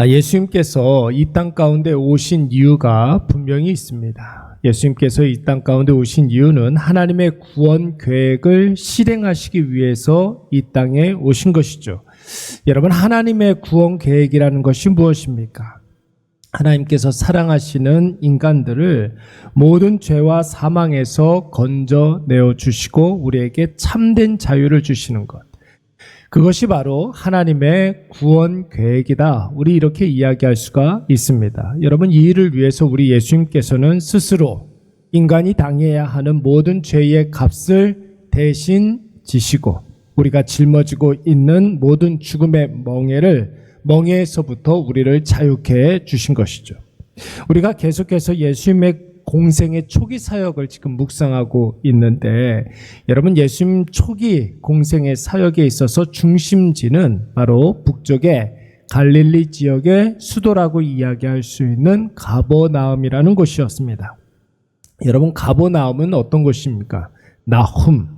예수님께서 이 땅 가운데 오신 이유가 분명히 있습니다. 예수님께서 이 땅 가운데 오신 이유는 하나님의 구원 계획을 실행하시기 위해서 이 땅에 오신 것이죠. 여러분, 하나님의 구원 계획이라는 것이 무엇입니까? 하나님께서 사랑하시는 인간들을 모든 죄와 사망에서 건져내어 주시고 우리에게 참된 자유를 주시는 것. 그것이 바로 하나님의 구원 계획이다. 우리 이렇게 이야기할 수가 있습니다. 여러분, 이 일을 위해서 우리 예수님께서는 스스로 인간이 당해야 하는 모든 죄의 값을 대신 지시고 우리가 짊어지고 있는 모든 죽음의 멍에에서부터 우리를 자유케 해 주신 것이죠. 우리가 계속해서 예수님의 공생의 초기 사역을 지금 묵상하고 있는데, 여러분, 예수님 초기 공생의 사역에 있어서 중심지는 바로 북쪽의 갈릴리 지역의 수도라고 이야기할 수 있는 가버나움이라는 곳이었습니다. 여러분, 가버나움은 어떤 곳입니까? 나훔,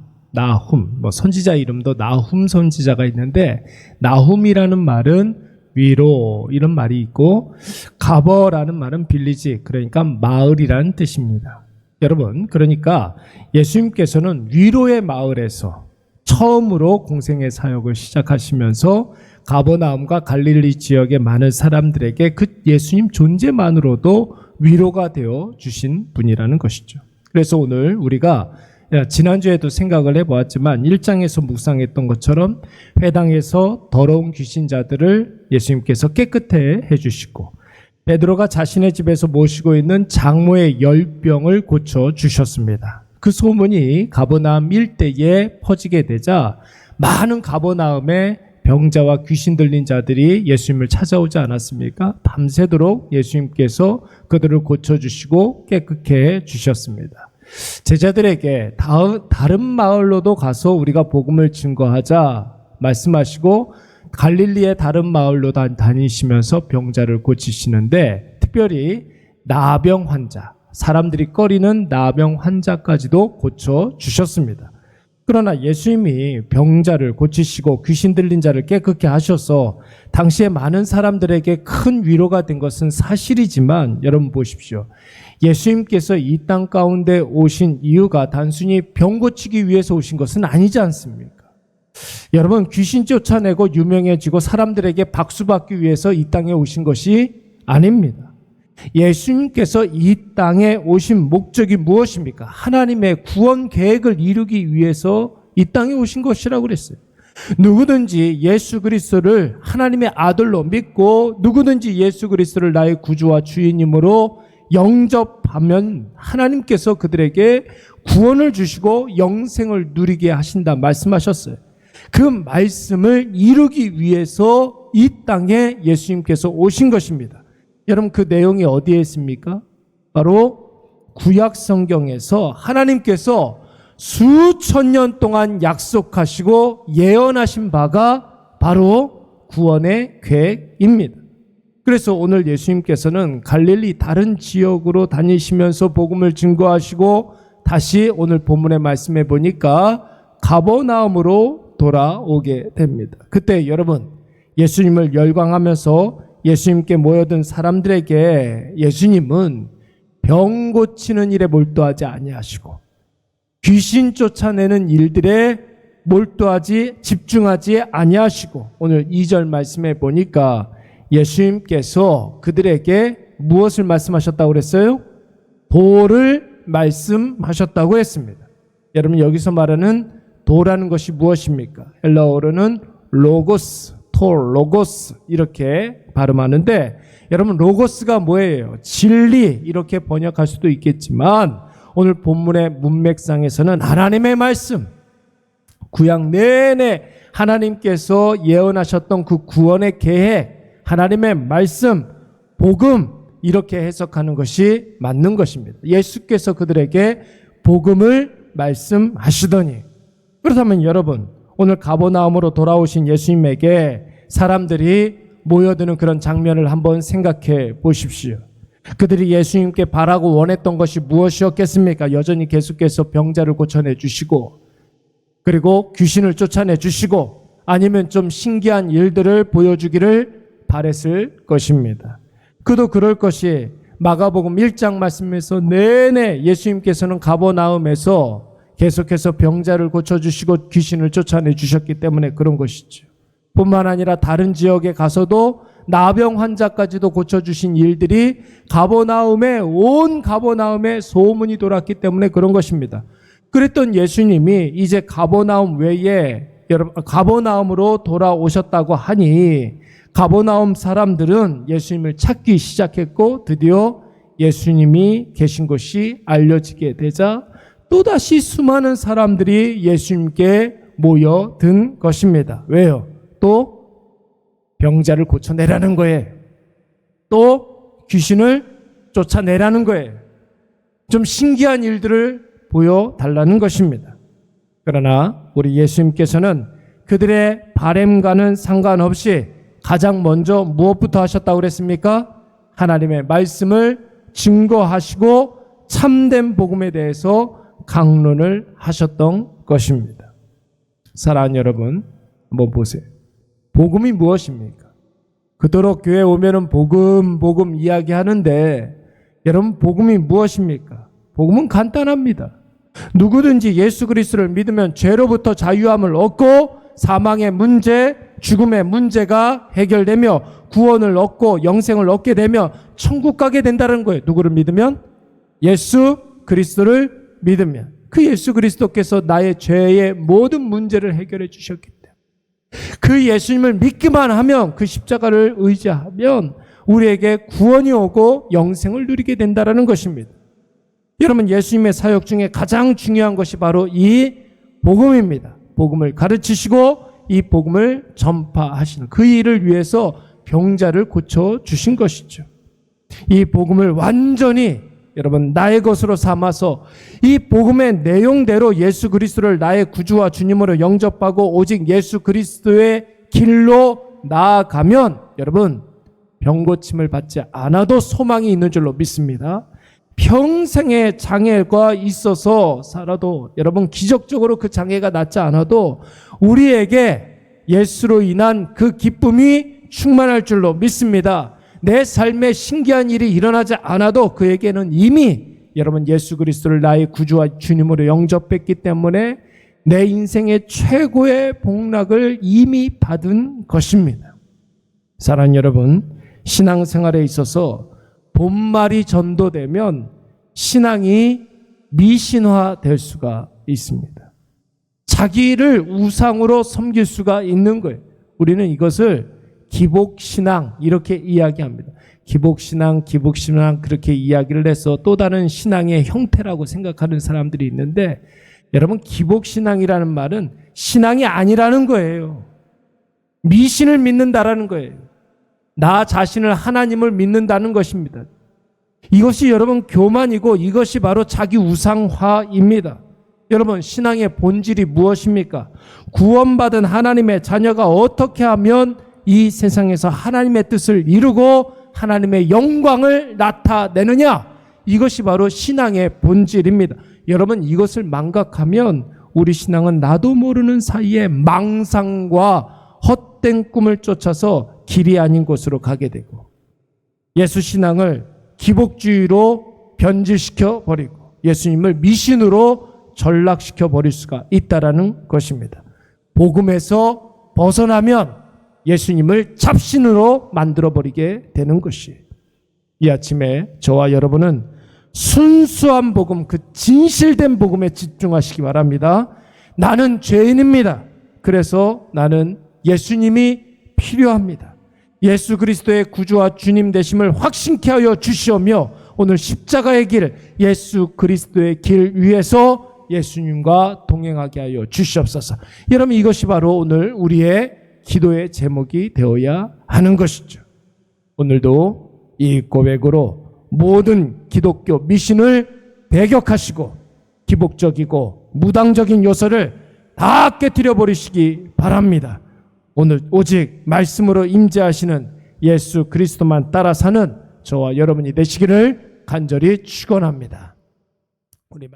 선지자 이름도 나훔 선지자가 있는데, 나훔이라는 말은 위로, 이런 말이 있고, 가버라는 말은 빌리지, 그러니까 마을이라는 뜻입니다. 여러분, 그러니까 예수님께서는 위로의 마을에서 처음으로 공생의 사역을 시작하시면서 가버나움과 갈릴리 지역의 많은 사람들에게 그 예수님 존재만으로도 위로가 되어 주신 분이라는 것이죠. 그래서 오늘 우리가 지난주에도 생각을 해보았지만 1장에서 묵상했던 것처럼 회당에서 더러운 귀신자들을 예수님께서 깨끗해 해주시고, 베드로가 자신의 집에서 모시고 있는 장모의 열병을 고쳐주셨습니다. 그 소문이 가버나움 일대에 퍼지게 되자 많은 가버나움의 병자와 귀신 들린 자들이 예수님을 찾아오지 않았습니까? 밤새도록 예수님께서 그들을 고쳐주시고 깨끗해 해주셨습니다. 제자들에게 다른 마을로도 가서 우리가 복음을 증거하자 말씀하시고 갈릴리의 다른 마을로 다니시면서 병자를 고치시는데, 특별히 나병 환자, 사람들이 꺼리는 나병 환자까지도 고쳐주셨습니다. 그러나 예수님이 병자를 고치시고 귀신 들린 자를 깨끗게 하셔서 당시에 많은 사람들에게 큰 위로가 된 것은 사실이지만, 여러분 보십시오. 예수님께서 이 땅 가운데 오신 이유가 단순히 병 고치기 위해서 오신 것은 아니지 않습니까? 여러분, 귀신 쫓아내고 유명해지고 사람들에게 박수받기 위해서 이 땅에 오신 것이 아닙니다. 예수님께서 이 땅에 오신 목적이 무엇입니까? 하나님의 구원 계획을 이루기 위해서 이 땅에 오신 것이라고 그랬어요. 누구든지 예수 그리스도를 하나님의 아들로 믿고 누구든지 예수 그리스도를 나의 구주와 주인님으로 영접하면 하나님께서 그들에게 구원을 주시고 영생을 누리게 하신다 말씀하셨어요. 그 말씀을 이루기 위해서 이 땅에 예수님께서 오신 것입니다. 여러분, 그 내용이 어디에 있습니까? 바로 구약 성경에서 하나님께서 수천 년 동안 약속하시고 예언하신 바가 바로 구원의 계획입니다. 그래서 오늘 예수님께서는 갈릴리 다른 지역으로 다니시면서 복음을 증거하시고 다시 오늘 본문의 말씀해 보니까 가버나움으로 돌아오게 됩니다. 그때 여러분, 예수님을 열광하면서 예수님께 모여든 사람들에게 예수님은 병 고치는 일에 몰두하지 아니하시고 귀신 쫓아내는 일들에 집중하지 아니하시고, 오늘 2절 말씀해 보니까 예수님께서 그들에게 무엇을 말씀하셨다고 그랬어요? 도를 말씀하셨다고 했습니다. 여러분, 여기서 말하는 도라는 것이 무엇입니까? 헬라어로는 로고스, 로고스 이렇게 발음하는데, 여러분, 로고스가 뭐예요? 진리 이렇게 번역할 수도 있겠지만 오늘 본문의 문맥상에서는 하나님의 말씀, 구약 내내 하나님께서 예언하셨던 그 구원의 계획, 하나님의 말씀, 복음 이렇게 해석하는 것이 맞는 것입니다. 예수께서 그들에게 복음을 말씀하시더니, 그렇다면 여러분, 오늘 가버나움으로 돌아오신 예수님에게 사람들이 모여드는 그런 장면을 한번 생각해 보십시오. 그들이 예수님께 바라고 원했던 것이 무엇이었겠습니까? 여전히 계속해서 병자를 고쳐내 주시고, 그리고 귀신을 쫓아내 주시고, 아니면 좀 신기한 일들을 보여주기를 바랬을 것입니다. 그도 그럴 것이 마가복음 1장 말씀에서 내내 예수님께서는 가버나움에서 계속해서 병자를 고쳐주시고 귀신을 쫓아내 주셨기 때문에 그런 것이죠. 뿐만 아니라 다른 지역에 가서도 나병 환자까지도 고쳐주신 일들이 온 가버나움에 소문이 돌았기 때문에 그런 것입니다. 그랬던 예수님이 이제 가버나움 외에 가버나움으로 돌아오셨다고 하니 가버나움 사람들은 예수님을 찾기 시작했고 드디어 예수님이 계신 곳이 알려지게 되자 또다시 수많은 사람들이 예수님께 모여든 것입니다. 왜요? 또 병자를 고쳐내라는 거예요. 또 귀신을 쫓아내라는 거예요. 좀 신기한 일들을 보여달라는 것입니다. 그러나 우리 예수님께서는 그들의 바램과는 상관없이 가장 먼저 무엇부터 하셨다고 그랬습니까? 하나님의 말씀을 증거하시고 참된 복음에 대해서 강론을 하셨던 것입니다. 사랑하는 여러분, 한번 보세요. 복음이 무엇입니까? 그토록 교회 오면은 복음 이야기하는데 여러분 복음이 무엇입니까? 복음은 간단합니다. 누구든지 예수 그리스도를 믿으면 죄로부터 자유함을 얻고 사망의 문제, 죽음의 문제가 해결되며 구원을 얻고 영생을 얻게 되며 천국 가게 된다는 거예요. 누구를 믿으면? 예수 그리스도를 믿으면. 그 예수 그리스도께서 나의 죄의 모든 문제를 해결해 주셨기 때문에 그 예수님을 믿기만 하면, 그 십자가를 의지하면 우리에게 구원이 오고 영생을 누리게 된다는 것입니다. 여러분, 예수님의 사역 중에 가장 중요한 것이 바로 이 복음입니다. 복음을 가르치시고 이 복음을 전파하시는 그 일을 위해서 병자를 고쳐주신 것이죠. 이 복음을 완전히 여러분 나의 것으로 삼아서 이 복음의 내용대로 예수 그리스도를 나의 구주와 주님으로 영접하고 오직 예수 그리스도의 길로 나아가면 여러분 병고침을 받지 않아도 소망이 있는 줄로 믿습니다. 평생의 장애가 있어서 살아도 여러분 기적적으로 그 장애가 낫지 않아도 우리에게 예수로 인한 그 기쁨이 충만할 줄로 믿습니다. 내 삶에 신기한 일이 일어나지 않아도 그에게는 이미 여러분 예수 그리스도를 나의 구주와 주님으로 영접했기 때문에 내 인생의 최고의 복락을 이미 받은 것입니다. 사랑하는 여러분, 신앙생활에 있어서 본말이 전도되면 신앙이 미신화될 수가 있습니다. 자기를 우상으로 섬길 수가 있는 거예요. 우리는 이것을 기복신앙 이렇게 이야기합니다. 기복신앙 그렇게 이야기를 해서 또 다른 신앙의 형태라고 생각하는 사람들이 있는데 여러분 기복신앙이라는 말은 신앙이 아니라는 거예요. 미신을 믿는다라는 거예요. 나 자신을 하나님을 믿는다는 것입니다. 이것이 여러분 교만이고 이것이 바로 자기 우상화입니다. 여러분 신앙의 본질이 무엇입니까? 구원받은 하나님의 자녀가 어떻게 하면 이 세상에서 하나님의 뜻을 이루고 하나님의 영광을 나타내느냐? 이것이 바로 신앙의 본질입니다. 여러분 이것을 망각하면 우리 신앙은 나도 모르는 사이에 망상과 헛된 꿈을 쫓아서 길이 아닌 곳으로 가게 되고 예수 신앙을 기복주의로 변질시켜 버리고 예수님을 미신으로 전락시켜 버릴 수가 있다라는 것입니다. 복음에서 벗어나면 예수님을 잡신으로 만들어버리게 되는 것이에요. 이 아침에 저와 여러분은 순수한 복음, 그 진실된 복음에 집중하시기 바랍니다. 나는 죄인입니다. 그래서 나는 예수님이 필요합니다. 예수 그리스도의 구주와 주님 되심을 확신케 하여 주시오며 오늘 십자가의 길, 예수 그리스도의 길 위에서 예수님과 동행하게 하여 주시옵소서. 여러분 이것이 바로 오늘 우리의 기도의 제목이 되어야 하는 것이죠. 오늘도 이 고백으로 모든 기독교 미신을 배격하시고 기복적이고 무당적인 요소를 다 깨뜨려 버리시기 바랍니다. 오늘 오직 말씀으로 임재하시는 예수 그리스도만 따라 사는 저와 여러분이 되시기를 간절히 축원합니다. 우리